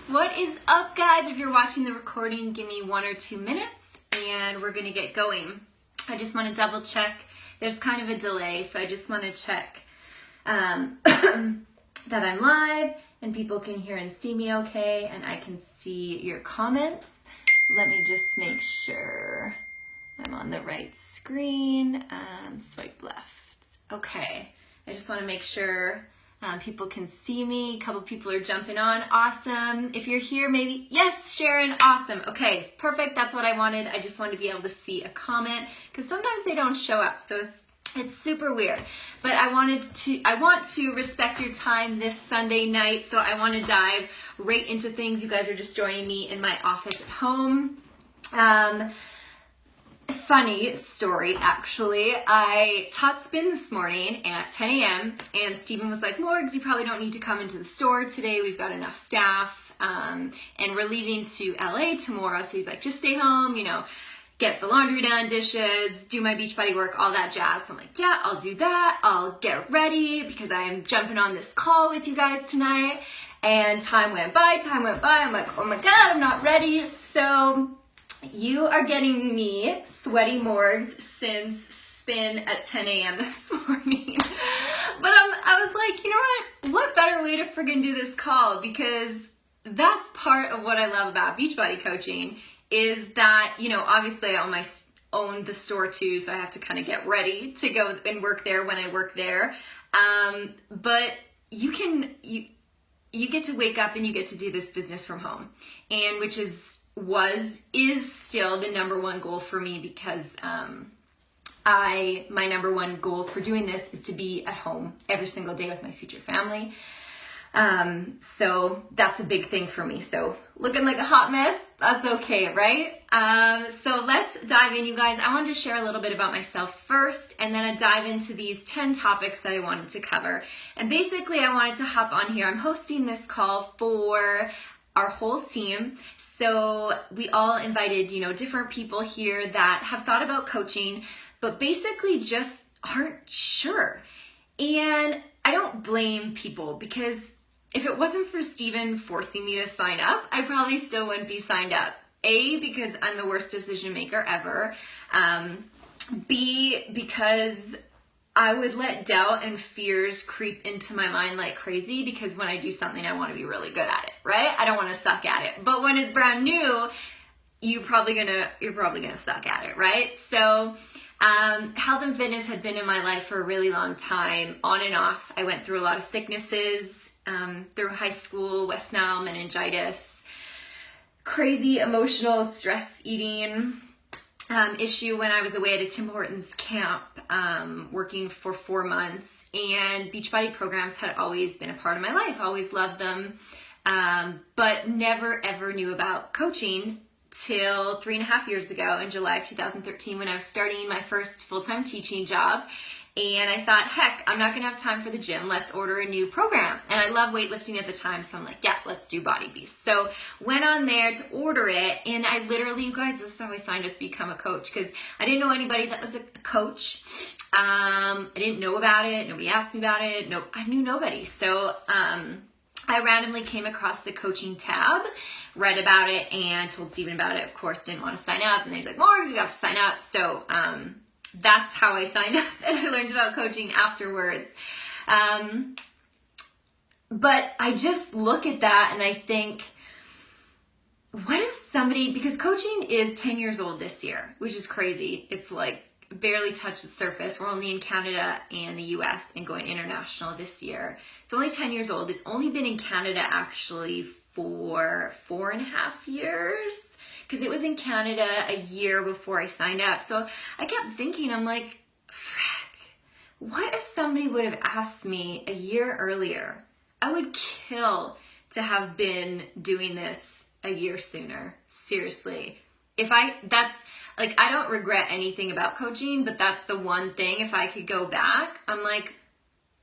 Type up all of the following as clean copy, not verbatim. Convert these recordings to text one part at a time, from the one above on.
What is up, guys? If you're watching the recording, give me 1 or 2 minutes and we're gonna get going. I just want to double check. There's kind of a delay, so I just want to check that I'm live and people can hear and see me okay, and I can see your comments. Let me just make sure I'm on the right screen. Swipe left. Okay. I just want to make sure people can see me. A couple people are jumping on. Awesome. If you're here, maybe, yes, Sharon, awesome. Okay, perfect. That's what I wanted. I just wanted to be able to see a comment because sometimes they don't show up. So it's super weird. But I want to respect your time this Sunday night. So I want to dive right into things. You guys are just joining me in my office at home. Funny story, actually. I taught spin this morning at 10 a.m. and Stephen was like, Morgs, you probably don't need to come into the store today. We've got enough staff. And we're leaving to LA tomorrow. So he's like, just stay home, you know, get the laundry done, dishes, do my Beachbody work, all that jazz. So I'm like, yeah, I'll do that. I'll get ready because I'm jumping on this call with you guys tonight. And time went by. I'm like, oh my God, I'm not ready. So you are getting me, Sweaty Morgs, since spin at 10 a.m. this morning. But I was like, you know what better way to friggin' do this call? Because that's part of what I love about Beachbody coaching is that, you know, obviously I own the store too, so I have to kind of get ready to go and work there when I work there. But you get to wake up and you get to do this business from home, and which is still the number one goal for me because my number one goal for doing this is to be at home every single day with my future family. So that's a big thing for me. So looking like a hot mess, that's okay, right? So let's dive in, you guys. I wanted to share a little bit about myself first, and then I dive into these 10 topics that I wanted to cover. And basically I wanted to hop on here. I'm hosting this call for our whole team. So we all invited, you know, different people here that have thought about coaching, but basically just aren't sure. And I don't blame people because if it wasn't for Steven forcing me to sign up, I probably still wouldn't be signed up. A, because I'm the worst decision maker ever. B, because I would let doubt and fears creep into my mind like crazy because when I do something, I want to be really good at it, right? I don't want to suck at it. But when it's brand new, you're probably gonna suck at it, right? So health and fitness had been in my life for a really long time, on and off. I went through a lot of sicknesses through high school, West Nile meningitis, crazy emotional stress eating issue when I was away at a Tim Hortons camp working for 4 months, and Beachbody programs had always been a part of my life. I always loved them, but never ever knew about coaching till 3.5 years ago in July of 2013 when I was starting my first full-time teaching job. And I thought, heck, I'm not gonna have time for the gym. Let's order a new program. And I love weightlifting at the time, so I'm like, yeah, let's do Body Beast. So went on there to order it, and I literally, you guys, this is how I signed up to become a coach because I didn't know anybody that was a coach. I didn't know about it. Nobody asked me about it. Nope, I knew nobody. So I randomly came across the coaching tab, read about it, and told Steven about it. Of course, didn't want to sign up. And then he's like, Morgs, you have to sign up. So that's how I signed up, and I learned about coaching afterwards. But I just look at that and I think, what if somebody, because coaching is 10 years old this year, which is crazy. It's like barely touched the surface. We're only in Canada and the US and going international this year. It's only 10 years old. It's only been in Canada actually for 4.5 years. Because it was in Canada a year before I signed up. So I kept thinking, I'm like, frick, what if somebody would have asked me a year earlier? I would kill to have been doing this a year sooner. Seriously. I don't regret anything about coaching, but that's the one thing, if I could go back, I'm like,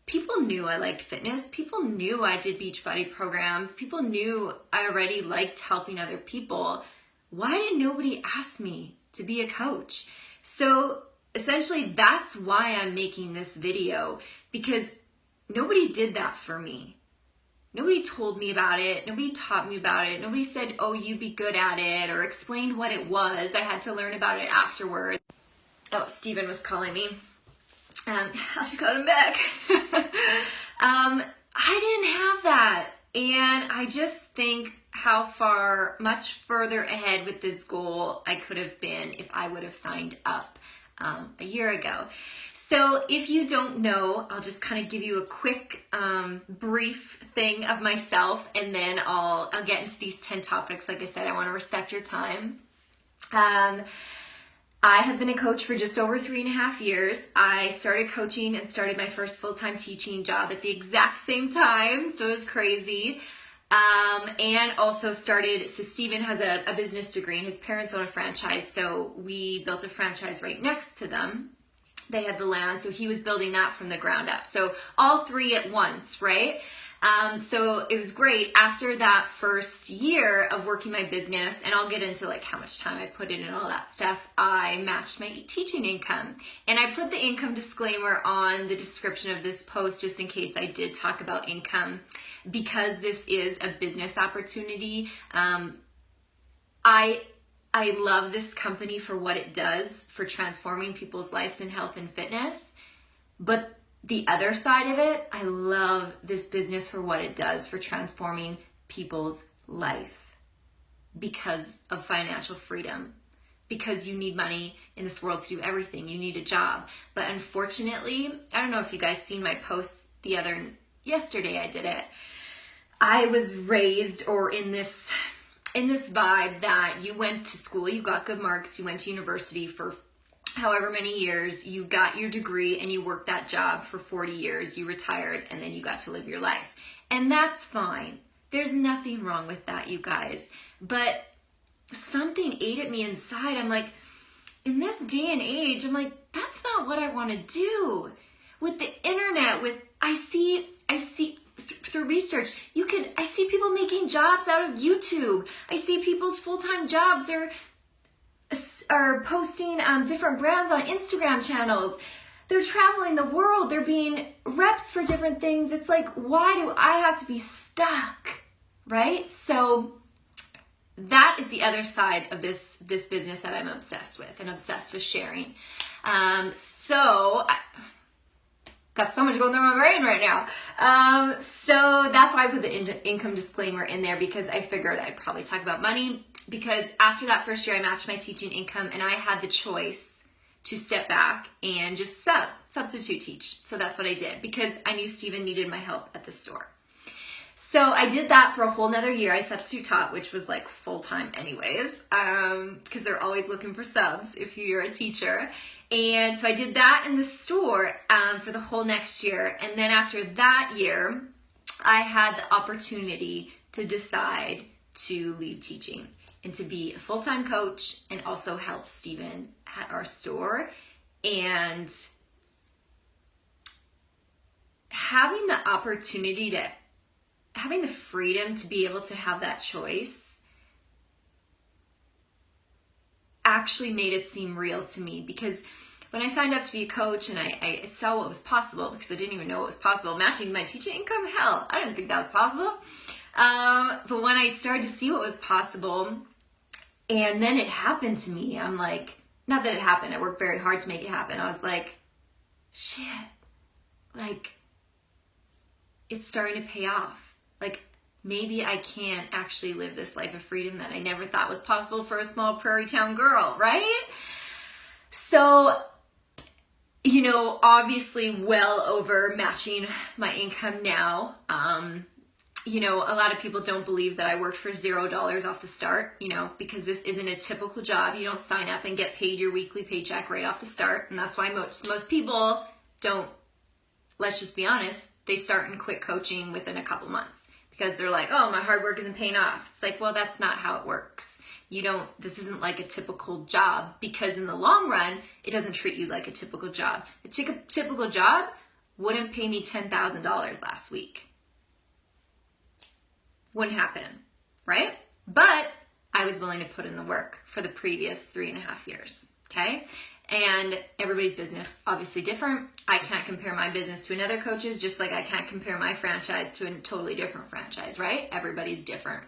people knew I liked fitness. People knew I did Beachbody programs. People knew I already liked helping other people. Why did nobody ask me to be a coach? So essentially that's why I'm making this video, because nobody did that for me. Nobody told me about it. Nobody taught me about it. Nobody said, oh, you'd be good at it, or explained what it was. I had to learn about it afterwards. Oh, Steven was calling me. I have to call him back. I didn't have that. And I just think how much further ahead with this goal I could have been if I would have signed up a year ago. So if you don't know, I'll just kind of give you a quick brief thing of myself, and then I'll get into these 10 topics. Like I said, I want to respect your time. I have been a coach for just over 3.5 years. I started coaching and started my first full-time teaching job at the exact same time, so it was crazy. And also so Steven has a business degree, and his parents own a franchise, so we built a franchise right next to them. They had the land, so he was building that from the ground up. So all three at once, right? So it was great. After that first year of working my business, and I'll get into like how much time I put in and all that stuff, I matched my teaching income. And I put the income disclaimer on the description of this post just in case I did talk about income, because this is a business opportunity. I love this company for what it does for transforming people's lives in health and fitness. But the other side of it, I love this business for what it does for transforming people's life because of financial freedom. Because you need money in this world to do everything. You need a job. But unfortunately, I don't know if you guys seen my post yesterday I did it. I was raised or in this vibe that you went to school, you got good marks, you went to university for however many years, you got your degree and you worked that job for 40 years, you retired, and then you got to live your life. And that's fine. There's nothing wrong with that, you guys. But something ate at me inside. I'm like, in this day and age, I'm like, that's not what I want to do. With the internet, I see through research, I see people making jobs out of YouTube. I see people's full-time jobs are posting different brands on Instagram channels. They're traveling the world. They're being reps for different things. It's like, why do I have to be stuck, right? So that is the other side of this business that I'm obsessed with and obsessed with sharing. Got so much going through my brain right now. So that's why I put the income disclaimer in there, because I figured I'd probably talk about money, because after that first year I matched my teaching income and I had the choice to step back and just substitute teach. So that's what I did, because I knew Steven needed my help at the store. So I did that for a whole nother year. I substitute taught, which was like full-time anyways, because they're always looking for subs if you're a teacher. And so I did that in the store for the whole next year. And then after that year, I had the opportunity to decide to leave teaching and to be a full-time coach and also help Steven at our store. And having the opportunity having the freedom to be able to have that choice actually made it seem real to me, because when I signed up to be a coach and I saw what was possible, because I didn't even know what was possible, matching my teaching income, hell, I didn't think that was possible. But when I started to see what was possible, and then it happened to me, I'm like, not that it happened, I worked very hard to make it happen. I was like, shit, like, it's starting to pay off. Like, maybe I can actually live this life of freedom that I never thought was possible for a small prairie town girl, right? So, you know, obviously well over matching my income now. You know, a lot of people don't believe that I worked for $0 off the start, you know, because this isn't a typical job. You don't sign up and get paid your weekly paycheck right off the start. And that's why most people don't, let's just be honest, they start and quit coaching within a couple months. Because they're like, oh, my hard work isn't paying off. It's like, well, that's not how it works. This isn't like a typical job, because in the long run, it doesn't treat you like a typical job. A typical job wouldn't pay me $10,000 last week. Wouldn't happen, right? But I was willing to put in the work for the previous 3.5 years, okay? And everybody's business, obviously different. I can't compare my business to another coach's, just like I can't compare my franchise to a totally different franchise, right? Everybody's different.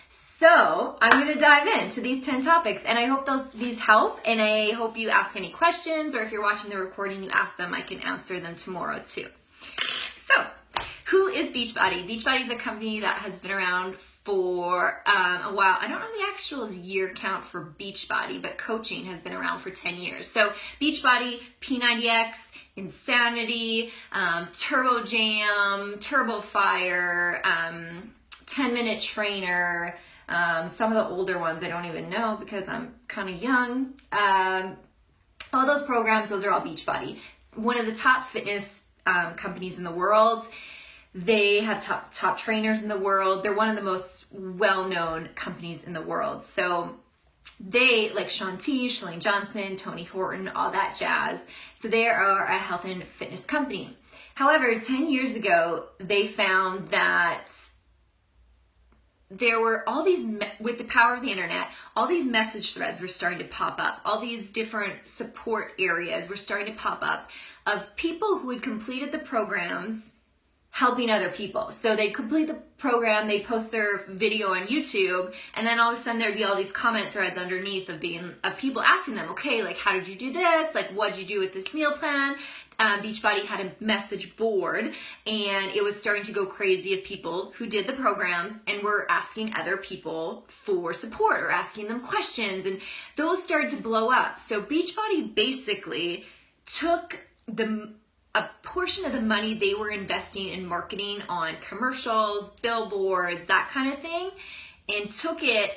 So I'm going to dive into these 10 topics, and I hope these help, and I hope you ask any questions, or if you're watching the recording, you ask them, I can answer them tomorrow too. So who is Beachbody? Beachbody is a company that has been around for a while. I don't know the actual year count for Beachbody, but coaching has been around for 10 years. So Beachbody, P90X, Insanity, Turbo Jam, Turbo Fire, 10-Minute Trainer, some of the older ones I don't even know because I'm kind of young. All those programs, those are all Beachbody. One of the top fitness companies in the world. They have top trainers in the world. They're one of the most well-known companies in the world. So they, like Shaun T, Chalene Johnson, Tony Horton, all that jazz. So they are a health and fitness company. However, 10 years ago, they found that there were all these, with the power of the internet, all these message threads were starting to pop up. All these different support areas were starting to pop up of people who had completed the programs helping other people. So they complete the program, they post their video on YouTube, and then all of a sudden there'd be all these comment threads underneath of people asking them, okay, like, how did you do this? Like, what'd you do with this meal plan? Beachbody had a message board, and it was starting to go crazy of people who did the programs and were asking other people for support or asking them questions, and those started to blow up. So Beachbody basically took a portion of the money they were investing in marketing on commercials, billboards, that kind of thing, and took it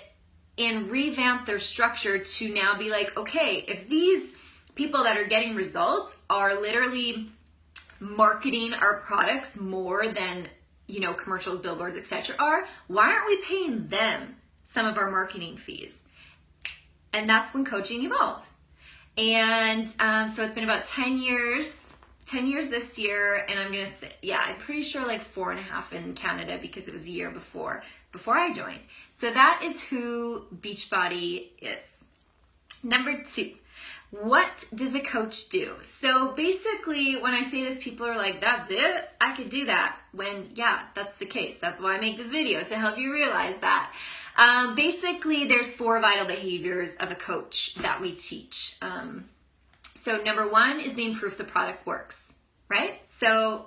and revamped their structure to now be like, okay, if these people that are getting results are literally marketing our products more than, commercials, billboards, etc. are, why aren't we paying them some of our marketing fees? And that's when coaching evolved. And so it's been about 10 years this year, and I'm gonna say, I'm pretty sure like 4.5 in Canada because it was a year before I joined. So that is who Beachbody is. Number 2, what does a coach do? So basically, when I say this, people are like, that's it? I could do that. When, that's the case. That's why I make this video, to help you realize that. Basically, there's 4 vital behaviors of a coach that we teach. So number 1 is being proof the product works, right? So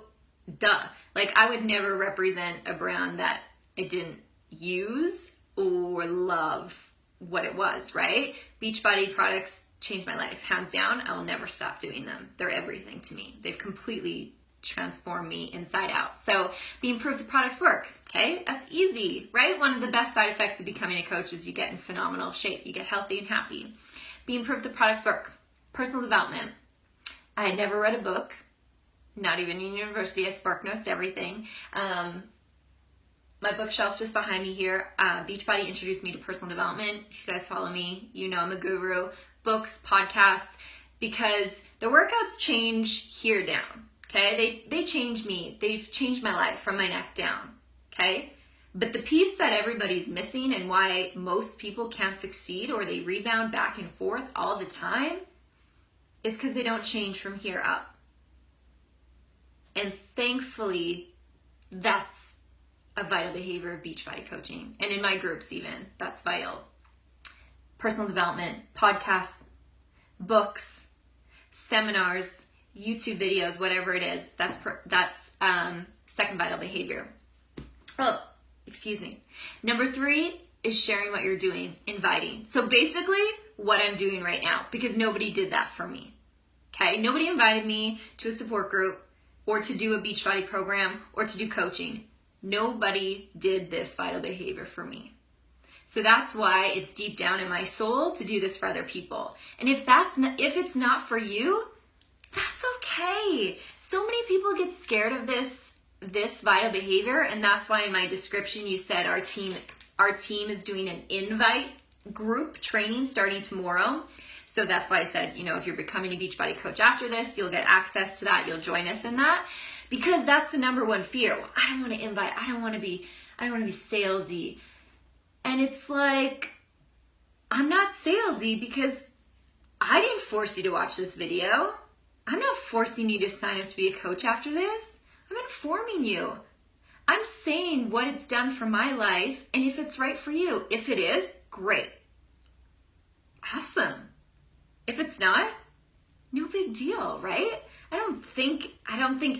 like, I would never represent a brand that I didn't use or love what it was, right? Beachbody products changed my life, hands down. I will never stop doing them. They're everything to me. They've completely transformed me inside out. So being proof the products work, okay? That's easy, right? One of the best side effects of becoming a coach is you get in phenomenal shape. You get healthy and happy. Being proof the products work. Personal development. I had never read a book, not even in university. I spark notes everything. My bookshelf's just behind me here. Beachbody introduced me to personal development. If you guys follow me, you know I'm a guru. Books, podcasts, because the workouts change here down, okay? They change me. They've changed my life from my neck down, okay? But the piece that everybody's missing and why most people can't succeed or they rebound back and forth all the time is because they don't change from here up. And thankfully, that's a vital behavior of Beachbody coaching. And in my groups even, that's vital. Personal development, podcasts, books, seminars, YouTube videos, whatever it is, that's second vital behavior. Oh, excuse me. Number 3 is sharing what you're doing, inviting. So basically, what I'm doing right now, because nobody did that for me. Okay, nobody invited me to a support group or to do a Beachbody program or to do coaching. Nobody did this vital behavior for me. So that's why it's deep down in my soul to do this for other people. And if it's not for you, that's okay. So many people get scared of this vital behavior, and that's why in my description you said our team is doing an invite group training starting tomorrow. So that's why I said, if you're becoming a Beachbody coach after this, you'll get access to that. You'll join us in that, because that's the number 1 fear. Well, I don't want to invite. I don't want to be salesy. And it's like, I'm not salesy because I didn't force you to watch this video. I'm not forcing you to sign up to be a coach after this. I'm informing you. I'm saying what it's done for my life and if it's right for you. If it is, great. Awesome. If it's not, no big deal, right? I don't think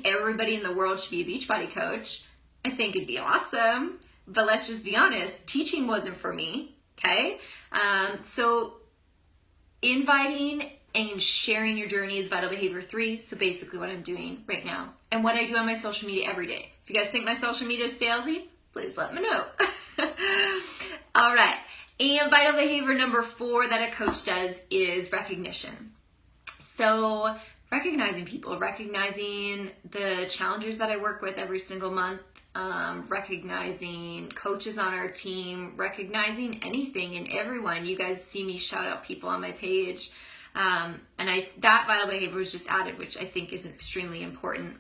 everybody in the world should be a Beachbody coach. I think it'd be awesome, but let's just be honest, teaching wasn't for me, okay? So inviting and sharing your journey is vital behavior 3. So basically what I'm doing right now and what I do on my social media every day. If you guys think my social media is salesy, please let me know. All right. And vital behavior number 4 that a coach does is recognition. So recognizing people, recognizing the challengers that I work with every single month, recognizing coaches on our team, recognizing anything and everyone. You guys see me shout out people on my page. And that vital behavior was just added, which I think is extremely important.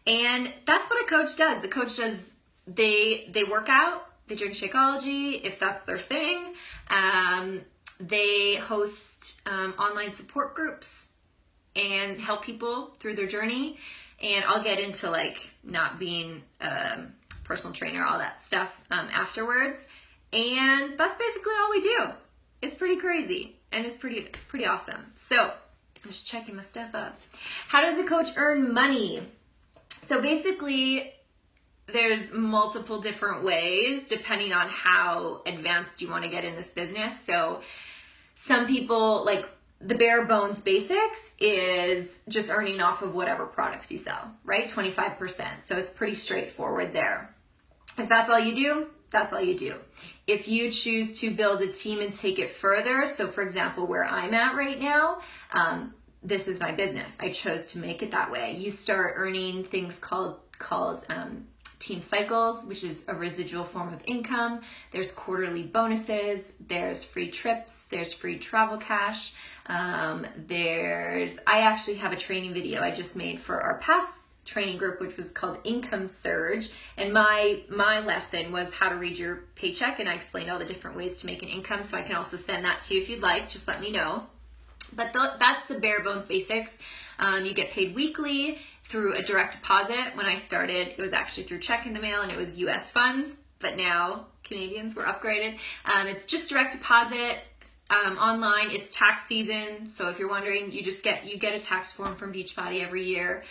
And that's what a coach does. The coach does, they work out, they drink Shakeology, if that's their thing. They host online support groups and help people through their journey. And I'll get into like not being a personal trainer, all that stuff afterwards. And that's basically all we do. It's pretty crazy and it's pretty awesome. So I'm just checking my stuff up. How does a coach earn money? So basically, there's multiple different ways depending on how advanced you want to get in this business. So some people, like the bare bones basics is just earning off of whatever products you sell, right? 25%. So it's pretty straightforward there. If that's all you do, that's all you do. If you choose to build a team and take it further, so for example, where I'm at right now, this is my business. I chose to make it that way. You start earning things called team cycles, which is a residual form of income. There's quarterly bonuses, there's free trips, there's free travel cash. I actually have a training video I just made for our past training group, which was called Income Surge. And my lesson was how to read your paycheck. And I explained all the different ways to make an income. So I can also send that to you if you'd like, just let me know. But that's the bare bones basics. You get paid weekly through a direct deposit. When I started, it was actually through check in the mail and it was US funds, but now Canadians were upgraded. It's just direct deposit online. It's tax season. So if you're wondering, you get a tax form from Beachbody every year.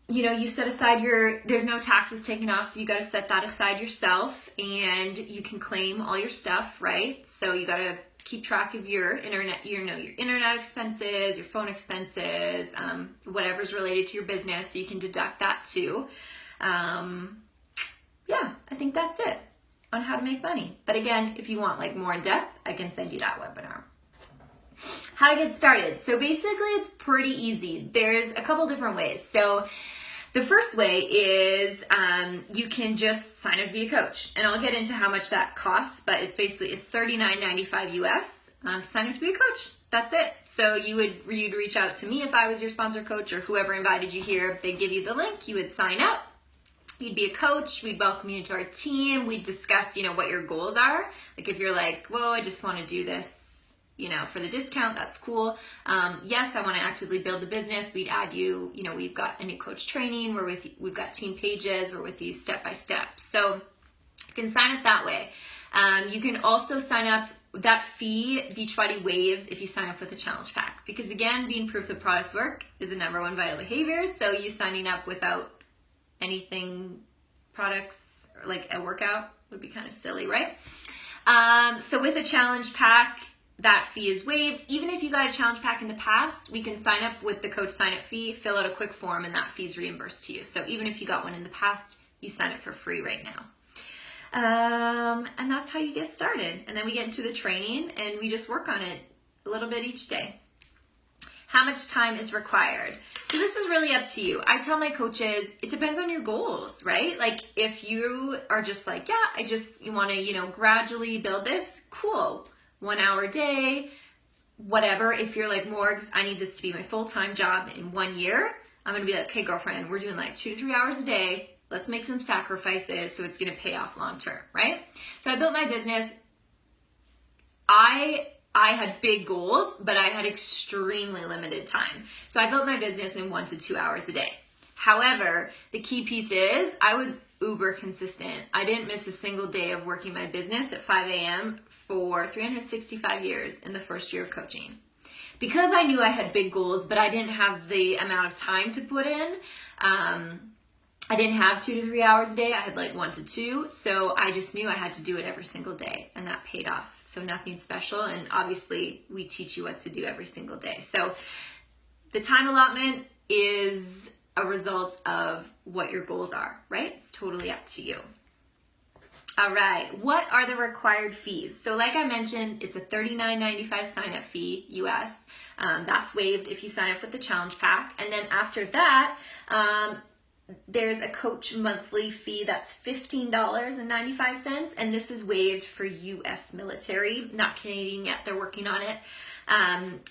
You set aside there's no taxes taken off, so you got to set that aside yourself and you can claim all your stuff, right? So you got to keep track of your internet, your internet expenses, your phone expenses, whatever's related to your business, so you can deduct that too. Yeah, I think that's it on how to make money. But again, if you want like more in depth, I can send you that webinar. How to get started. So basically it's pretty easy. There's a couple different ways. So the first way is you can just sign up to be a coach, and I'll get into how much that costs, but it's $39.95 US. Sign up to be a coach. That's it. So you'd reach out to me if I was your sponsor coach or whoever invited you here. They'd give you the link. You would sign up. You'd be a coach. We'd welcome you into our team. We'd discuss, what your goals are. Like if you're like, whoa, I just want to do this, for the discount, that's cool. Yes, I want to actively build the business. We'd add you, we've got a new coach training. We've got team pages. We're with you step by step. So you can sign up that way. You can also sign up. That fee Beachbody waives if you sign up with a challenge pack, because again, being proof the products work is the #1 vital behavior. So you signing up without anything products or like a workout would be kind of silly, right? So with a challenge pack, that fee is waived. Even if you got a challenge pack in the past, we can sign up with the coach sign up fee, fill out a quick form, and that fee is reimbursed to you. So even if you got one in the past, you sign it for free right now. And that's how you get started. And then we get into the training and we just work on it a little bit each day. How much time is required? So this is really up to you. I tell my coaches, it depends on your goals, right? Like if you are just like, yeah, you want to, gradually build this, cool. 1 hour a day, whatever. If you're like, Morgs, I need this to be my full-time job in 1 year, I'm going to be like, okay, girlfriend, we're doing like 2 to 3 hours a day. Let's make some sacrifices so it's going to pay off long-term, right? So I built my business. I I had big goals, but I had extremely limited time. So I built my business in 1 to 2 hours a day. However, the key piece is I was uber consistent. I didn't miss a single day of working my business at 5 a.m. for 365 years in the first year of coaching. Because I knew I had big goals, but I didn't have the amount of time to put in. I didn't have 2 to 3 hours a day. I had like 1 to 2. So I just knew I had to do it every single day, and that paid off. So nothing special. And obviously we teach you what to do every single day. So the time allotment is a result of what your goals are, right? It's totally up to you. All right, what are the required fees? So like I mentioned, it's a $39.95 sign-up fee US. That's waived if you sign up with the challenge pack. And then after that, there's a coach monthly fee that's $15.95, and this is waived for US military, not Canadian yet, they're working on it.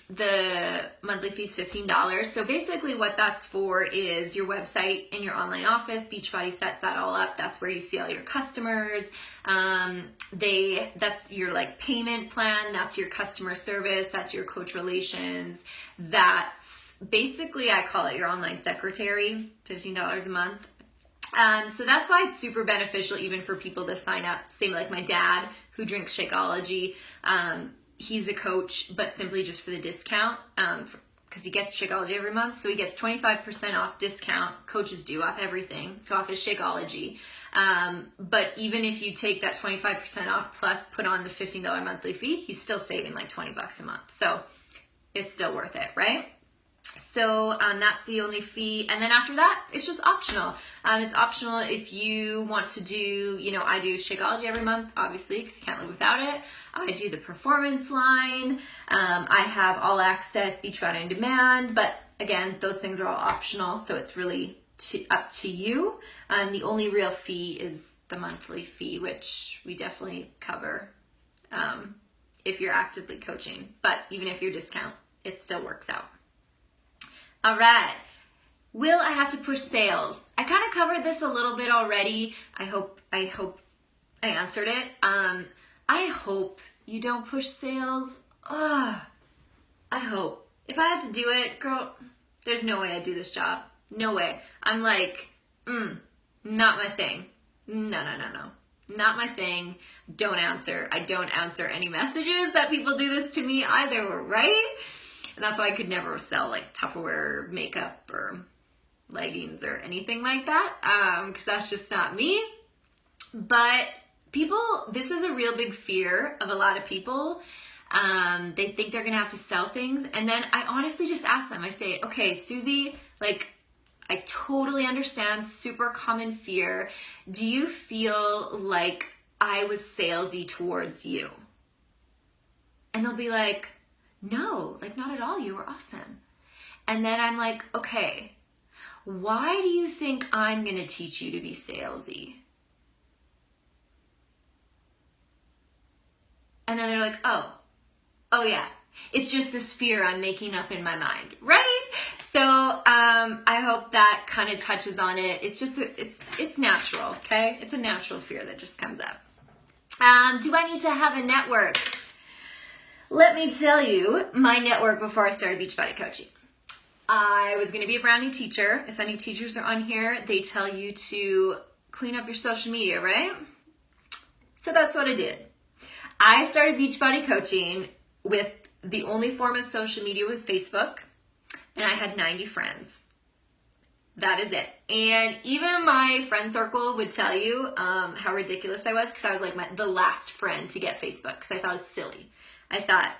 The monthly fee is $15. So basically what that's for is your website and your online office. Beachbody sets that all up. That's where you see all your customers. That's your like payment plan. That's your customer service. That's your coach relations. That's basically, I call it your online secretary, $15 a month. So that's why it's super beneficial even for people to sign up. Same like my dad who drinks Shakeology. He's a coach, but simply just for the discount, because he gets Shakeology every month. So he gets 25% off discount. Coaches do off everything. So off his Shakeology. But even if you take that 25% off plus put on the $15 monthly fee, he's still saving like 20 bucks a month. So it's still worth it, right? So that's the only fee. And then after that, it's just optional. It's optional if you want to do, I do Shakeology every month, obviously, because you can't live without it. I do the performance line. I have all access Beachbody on demand. But again, those things are all optional. So it's really up to you. The only real fee is the monthly fee, which we definitely cover if you're actively coaching. But even if you're discount, it still works out. All right, will I have to push sales? I kind of covered this a little bit already. I hope I answered it. I hope you don't push sales. I hope. If I had to do it, girl, there's no way I'd do this job. No way. I'm like, not my thing. No. Not my thing. Don't answer. I don't answer any messages that people do this to me either, right? And that's why I could never sell like Tupperware makeup or leggings or anything like that, because that's just not me. But this is a real big fear of a lot of people. They think they're gonna have to sell things. And then I honestly just ask them, I say, okay, Susie, like, I totally understand, super common fear. Do you feel like I was salesy towards you? And they'll be like, no, like not at all. You were awesome. And then I'm like, okay, why do you think I'm going to teach you to be salesy? And then they're like, oh yeah, it's just this fear I'm making up in my mind, right? So I hope that kind of touches on it. It's just, it's natural, okay? It's a natural fear that just comes up. Do I need to have a network? Let me tell you my network before I started Beachbody coaching. I was going to be a brand new teacher. If any teachers are on here, they tell you to clean up your social media, right? So that's what I did. I started Beachbody coaching with the only form of social media was Facebook, and I had 90 friends. That is it. And even my friend circle would tell you how ridiculous I was, because I was like the last friend to get Facebook, because I thought it was silly. I thought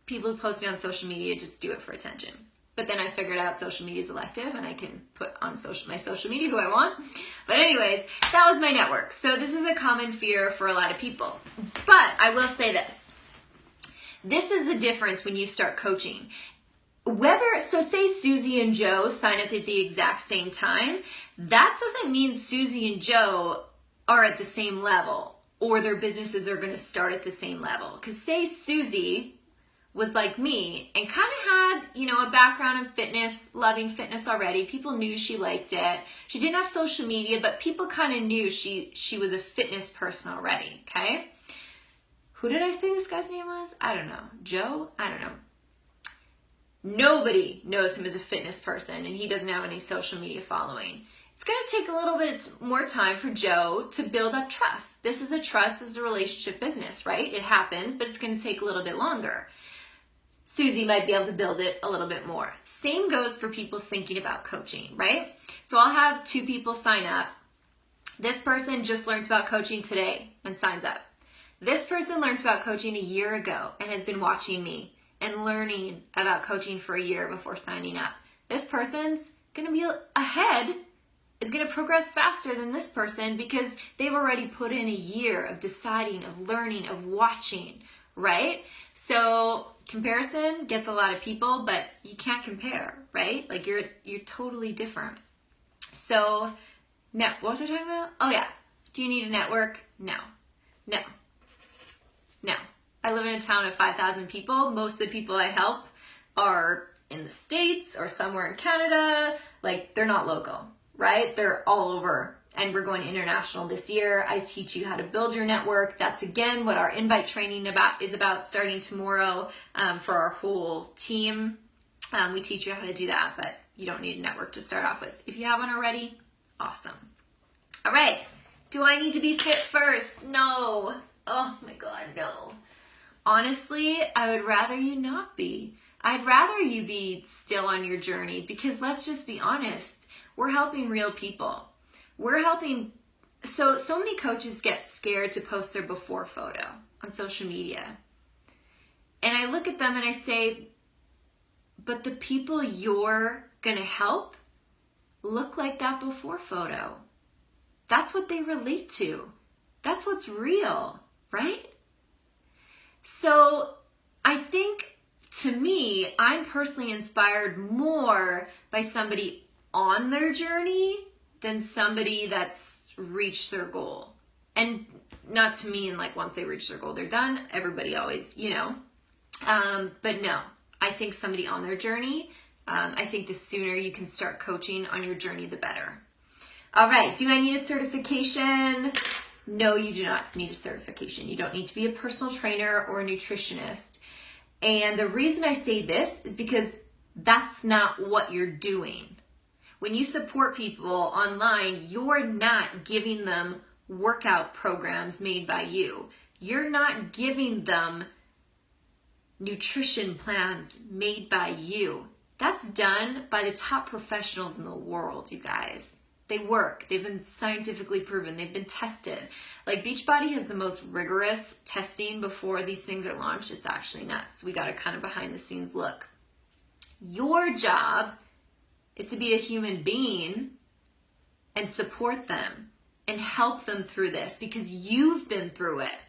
people who posted on social media just do it for attention. But then I figured out social media is elective and I can put on my social media who I want. But anyways, that was my network. So this is a common fear for a lot of people. But I will say this. This is the difference when you start coaching. So say Susie and Joe sign up at the exact same time. That doesn't mean Susie and Joe are at the same level, or their businesses are going to start at the same level. Because say Susie was like me and kind of had, a background in fitness, loving fitness already. People knew she liked it. She didn't have social media, but people kind of knew she was a fitness person already, okay? who did I say this guy's name was? I don't know. Joe? I don't know. Nobody knows him as a fitness person, and he doesn't have any social media following. It's going to take a little bit more time for Joe to build up trust. This is a relationship business, right? It happens, but it's going to take a little bit longer. Susie might be able to build it a little bit more. Same goes for people thinking about coaching, right? So I'll have 2 people sign up. This person just learns about coaching today and signs up. This person learns about coaching a year ago and has been watching me and learning about coaching for a year before signing up. This person's going to be ahead, is going to progress faster than this person because they've already put in a year of deciding, of learning, of watching, right? So comparison gets a lot of people, but you can't compare, right? Like you're totally different. So now, what was I talking about? Oh yeah. Do you need a network? No. I live in a town of 5,000 people. Most of the people I help are in the States or somewhere in Canada. Like they're not local, right? They're all over. And we're going international this year. I teach you how to build your network. That's again what our invite training is about starting tomorrow for our whole team. We teach you how to do that, but you don't need a network to start off with. If you have one already, awesome. All right. Do I need to be fit first? No. Oh my God, no. Honestly, I would rather you not be. I'd rather you be still on your journey because let's just be honest. We're helping real people. We're helping, so many coaches get scared to post their before photo on social media. And I look at them and I say, but the people you're gonna help look like that before photo. That's what they relate to. That's what's real, right? So I think to me, I'm personally inspired more by somebody on their journey than somebody that's reached their goal. And not to mean like once they reach their goal, they're done. Everybody always, but no, I think somebody on their journey, I think the sooner you can start coaching on your journey, the better. All right, do I need a certification? No, you do not need a certification. You don't need to be a personal trainer or a nutritionist. And the reason I say this is because that's not what you're doing. When you support people online, you're not giving them workout programs made by you. You're not giving them nutrition plans made by you. That's done by the top professionals in the world, you guys. They work. They've been scientifically proven. They've been tested. Like Beachbody has the most rigorous testing before these things are launched. It's actually nuts. We got a kind of behind the scenes look. Your job is to be a human being and support them and help them through this because you've been through it,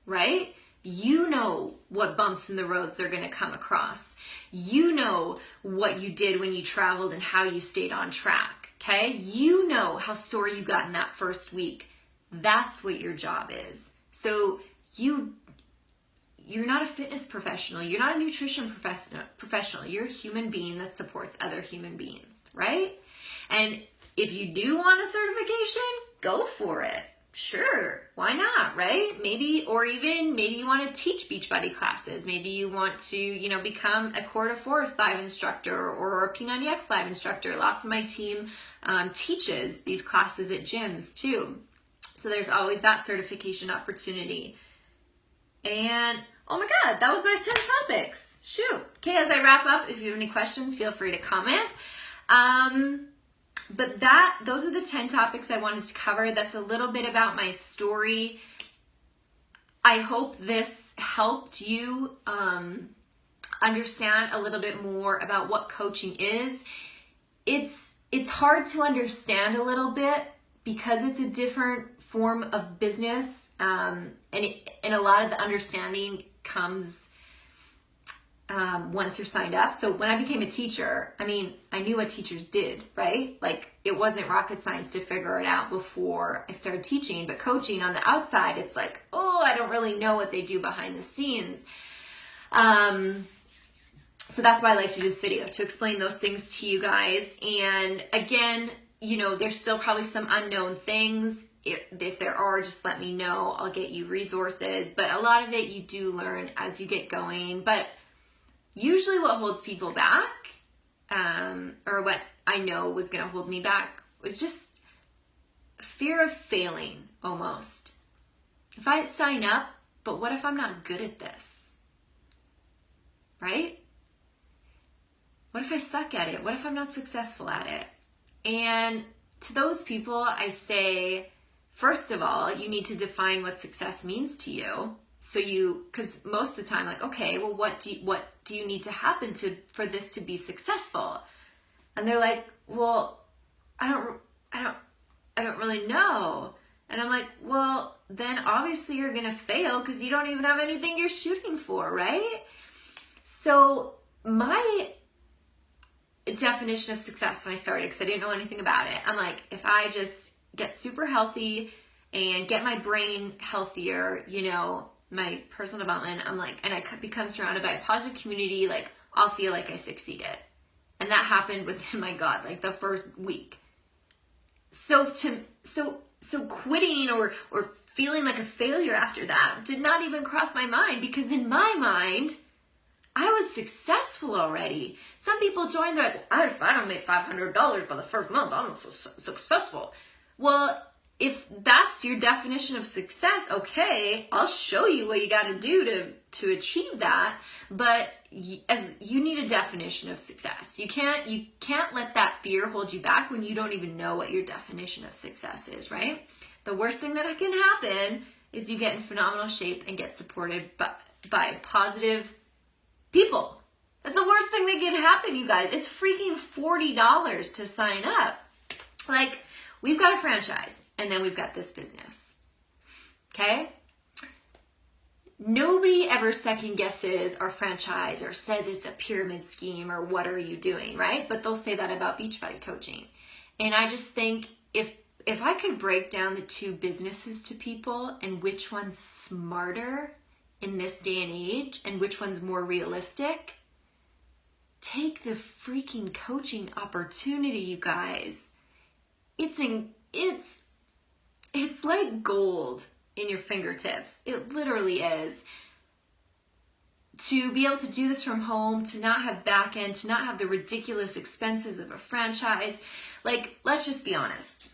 right? You know what bumps in the roads they're going to come across. You know what you did when you traveled and how you stayed on track, okay? You know how sore you got in that first week. That's what your job is. So you're not a fitness professional. You're not a nutrition professional. You're a human being that supports other human beings, right? And if you do want a certification, go for it. Sure, why not, right? Maybe you want to teach Beachbody classes. Maybe you want to, become a Core de Force live instructor or a P90X live instructor. Lots of my team teaches these classes at gyms too. So there's always that certification opportunity. And oh my God, that was my 10 topics. Shoot. Okay, as I wrap up, if you have any questions, feel free to comment. But those are the 10 topics I wanted to cover. That's a little bit about my story. I hope this helped you understand a little bit more about what coaching is. It's hard to understand a little bit because it's a different form of business, and a lot of the understanding comes once you're signed up. So when I became a teacher, I knew what teachers did, right? Like it wasn't rocket science to figure it out before I started teaching, but coaching on the outside, it's like, oh, I don't really know what they do behind the scenes. So that's why I like to do this video, to explain those things to you guys. And again, there's still probably some unknown things. if there are, just let me know. I'll get you resources. But a lot of it you do learn as you get going. But usually what holds people back, or what I know was going to hold me back, was just fear of failing almost. If I sign up, but what if I'm not good at this? Right? What if I suck at it? What if I'm not successful at it? And to those people, I say, first of all, you need to define what success means to you. So because most of the time, like, okay, well, what do you need to happen for this to be successful? And they're like, well, I don't really know. And I'm like, well, then obviously you're gonna fail because you don't even have anything you're shooting for, right? So my definition of success when I started, because I didn't know anything about it, I'm like, if I just get super healthy and get my brain healthier, my personal development, I'm like, and I become surrounded by a positive community, like, I'll feel like I succeeded. And that happened within, my God, like the first week. So quitting or feeling like a failure after that did not even cross my mind, because in my mind, I was successful already. Some people join, they're like, if I don't make $500 by the first month, I'm not so successful. Well, if that's your definition of success, okay, I'll show you what you got to do to achieve that. But as you need a definition of success. You can't let that fear hold you back when you don't even know what your definition of success is, right? The worst thing that can happen is you get in phenomenal shape and get supported by positive people. That's the worst thing that can happen, you guys. It's freaking $40 to sign up. Like, we've got a franchise, and then we've got this business. Okay? Nobody ever second guesses our franchise or says it's a pyramid scheme or what are you doing, right? But they'll say that about Beachbody coaching. And I just think if I could break down the two businesses to people and which one's smarter in this day and age and which one's more realistic, take the freaking coaching opportunity, you guys. It's like gold in your fingertips. It literally is. To be able to do this from home, to not have back end, to not have the ridiculous expenses of a franchise. Like, let's just be honest.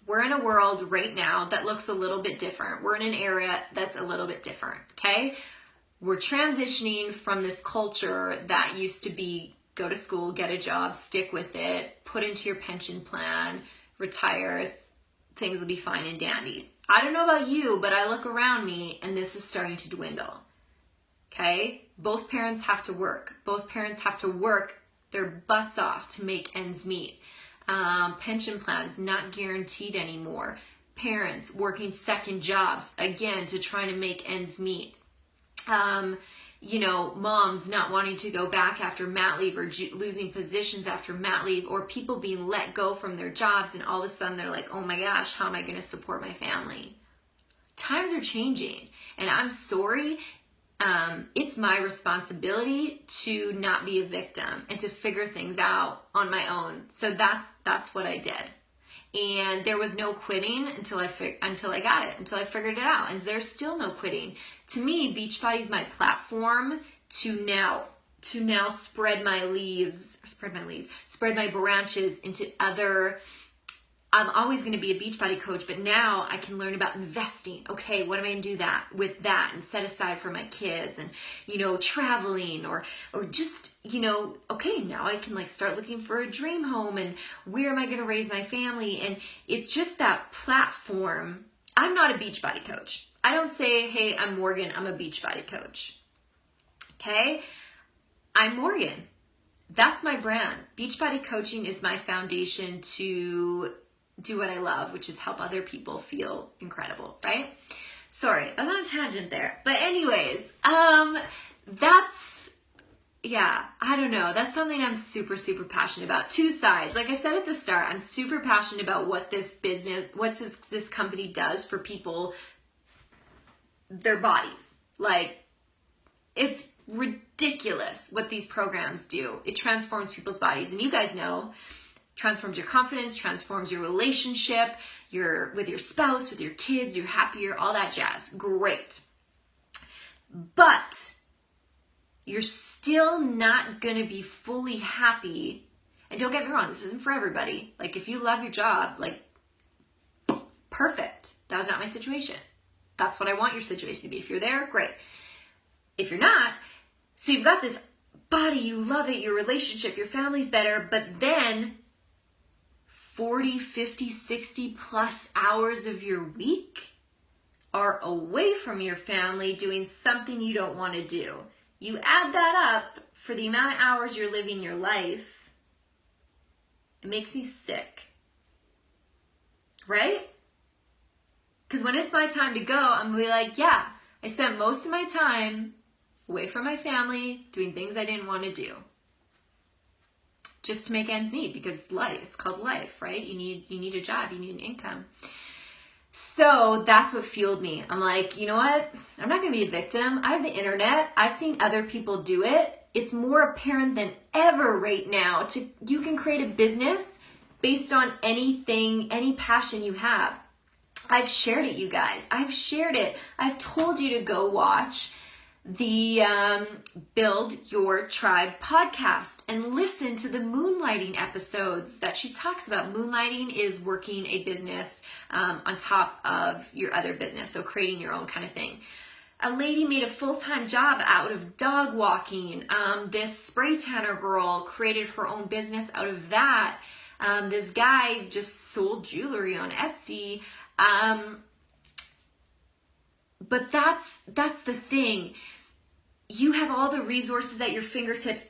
We're in a world right now that looks a little bit different. We're in an area that's a little bit different, okay? We're transitioning from this culture that used to be go to school, get a job, stick with it, put into your pension plan, retire, things will be fine and dandy. I don't know about you, but I look around me and this is starting to dwindle, okay? Both parents have to work. Both parents have to work their butts off to make ends meet. Pension plans not guaranteed anymore. Parents working second jobs, again, to try to make ends meet. Moms not wanting to go back after mat leave or losing positions after mat leave, or people being let go from their jobs and all of a sudden they're like, oh my gosh, how am I going to support my family? Times are changing and I'm sorry. It's my responsibility to not be a victim and to figure things out on my own. So that's what I did. And there was no quitting until I got it, until I figured it out. And there's still no quitting. To me, Beachbody is my platform to now spread my branches into other. I'm always going to be a Beachbody coach, but now I can learn about investing. Okay, what am I going to do with that and set aside for my kids and, traveling or just, okay, now I can start looking for a dream home and where am I going to raise my family? And it's just that platform. I'm not a Beachbody coach. I don't say, hey, I'm Morgan, I'm a Beachbody coach. Okay? I'm Morgan. That's my brand. Beachbody coaching is my foundation to do what I love, which is help other people feel incredible, right? Sorry, I was on a tangent there. But anyways, I don't know. That's something I'm super, super passionate about. Two sides. Like I said at the start, I'm super passionate about what this company does for people, their bodies. Like, it's ridiculous what these programs do. It transforms people's bodies. And you guys know, transforms your confidence, transforms your relationship, with your spouse, with your kids, you're happier, all that jazz. Great. But you're still not going to be fully happy. And don't get me wrong, this isn't for everybody. Like, if you love your job, like, perfect. That was not my situation. That's what I want your situation to be. If you're there, great. If you're not, so you've got this body, you love it, your relationship, your family's better, but then 40, 50, 60 plus hours of your week are away from your family doing something you don't want to do. You add that up for the amount of hours you're living your life, it makes me sick. Right? Because when it's my time to go, I'm going to be like, yeah, I spent most of my time away from my family doing things I didn't want to do. Just to make ends meet, because life, it's called life, right? You need a job, you need an income. So that's what fueled me. I'm like, you know what? I'm not going to be a victim. I have the internet. I've seen other people do it. It's more apparent than ever right now. You can create a business based on anything, any passion you have. I've shared it, you guys. I've shared it. I've told you to go watch the Build Your Tribe podcast and listen to the moonlighting episodes that she talks about. Moonlighting is working a business on top of your other business, so creating your own kind of thing. A lady made a full-time job out of dog walking. This spray tanner girl created her own business out of that. This guy just sold jewelry on Etsy. But that's the thing. You have all the resources at your fingertips.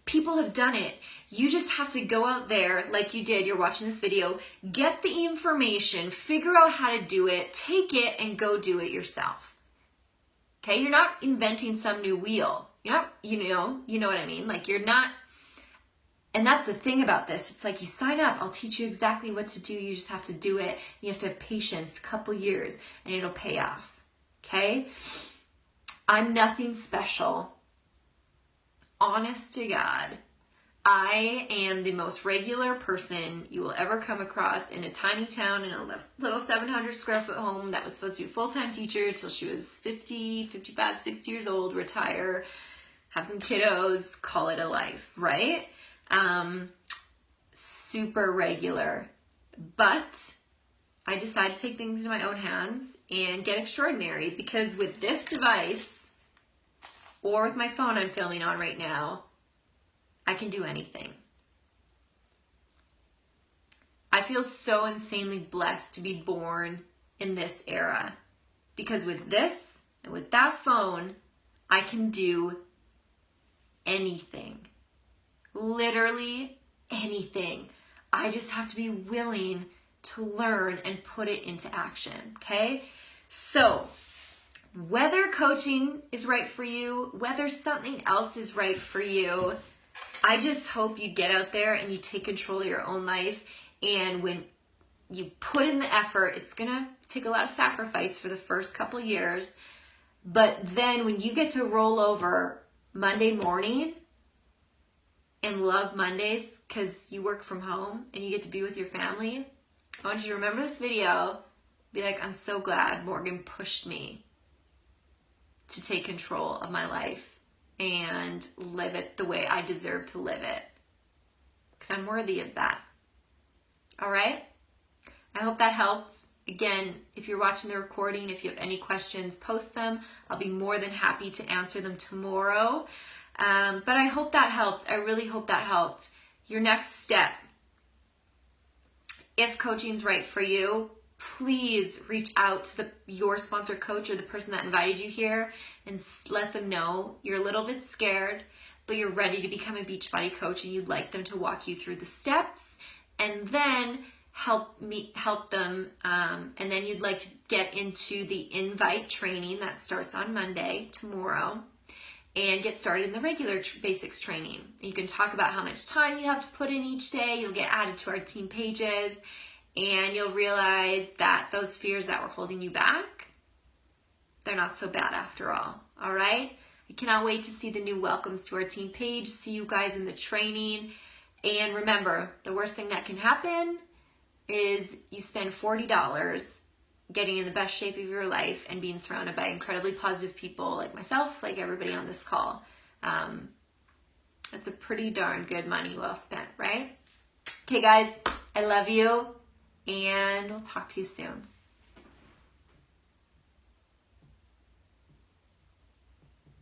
People have done it. You just have to go out there like you did. You're watching this video. Get the information. Figure out how to do it. Take it and go do it yourself. Okay? You're not inventing some new wheel. You're not, you know what I mean? Like, you're not. And that's the thing about this. It's like, you sign up, I'll teach you exactly what to do. You just have to do it. You have to have patience, a couple years, and it'll pay off. Okay? I'm nothing special. Honest to God, I am the most regular person you will ever come across in a tiny town in a little 700 square foot home that was supposed to be a full-time teacher till she was 50, 55, 60 years old, retire, have some kiddos, call it a life, right? Super regular, but I decided to take things into my own hands and get extraordinary, because with this device or with my phone I'm filming on right now, I can do anything. I feel so insanely blessed to be born in this era, because with this and with that phone, I can do anything. Literally anything. I just have to be willing to learn and put it into action, okay? So, whether coaching is right for you, whether something else is right for you, I just hope you get out there and you take control of your own life. And when you put in the effort, it's gonna take a lot of sacrifice for the first couple years, but then when you get to roll over Monday morning and love Mondays because you work from home and you get to be with your family, I want you to remember this video, be like, I'm so glad Morgan pushed me to take control of my life and live it the way I deserve to live it, because I'm worthy of that. All right? I hope that helped. Again, if you're watching the recording, if you have any questions, post them. I'll be more than happy to answer them tomorrow. But I hope that helped. I really hope that helped. Your next step, if coaching's right for you, please reach out to your sponsored coach or the person that invited you here and let them know you're a little bit scared, but you're ready to become a Beachbody coach and you'd like them to walk you through the steps and then help them. And then you'd like to get into the invite training that starts on Monday, tomorrow, and get started in the regular basics training. You can talk about how much time you have to put in each day. You'll get added to our team pages, and you'll realize that those fears that were holding you back, they're not so bad after all. All right? I cannot wait to see the new welcomes to our team page, see you guys in the training, And remember, the worst thing that can happen is you spend $40 getting in the best shape of your life and being surrounded by incredibly positive people like myself, like everybody on this call. That's a pretty darn good money well spent, right? Okay, guys, I love you, and we'll talk to you soon.